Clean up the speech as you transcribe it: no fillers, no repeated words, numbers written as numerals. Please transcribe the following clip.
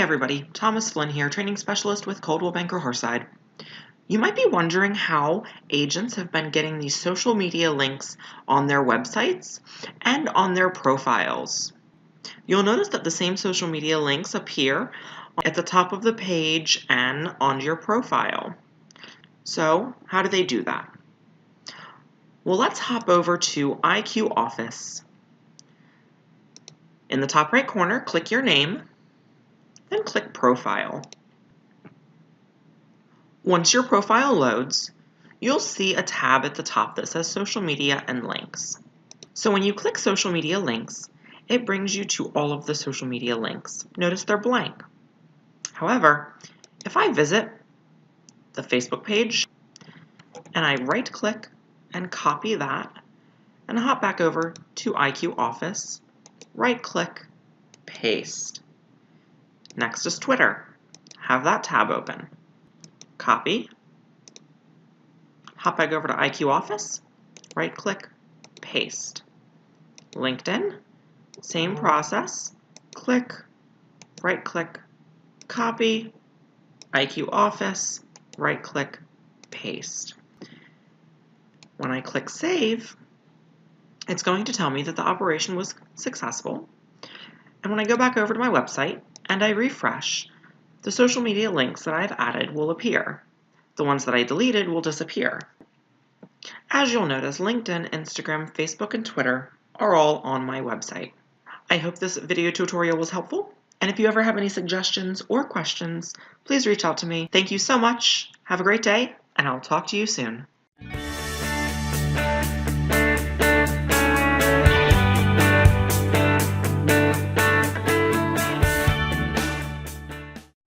everybody, Thomas Flynn here, training specialist with Coldwell+Banker Hearthside. You might be wondering how agents have been getting these social media links on their websites and on their profiles. You'll notice that the same social media links appear at the top of the page and on your profile. So, how do they do that? Well, let's hop over to IQ Office. In the top right corner, click your name, then click Profile. Once your profile loads, you'll see a tab at the top that says Social Media and Links. So when you click Social Media Links, it brings you to all of the social media links. Notice they're blank. However, if I visit the Facebook page and I right-click and copy that and hop back over to IQ Office, right-click, paste. Next is Twitter. Have that tab open. Copy. Hop back over to IQ Office. Right-click, paste. LinkedIn, same process. Click, right-click, copy. IQ Office, right-click, paste. When I click Save, it's going to tell me that the operation was successful. And when I go back over to my website and I refresh, the social media links that I've added will appear. The ones that I deleted will disappear. As you'll notice, LinkedIn, Instagram, Facebook, and Twitter are all on my website. I hope this video tutorial was helpful, and if you ever have any suggestions or questions, please reach out to me. Thank you so much, have a great day, and I'll talk to you soon.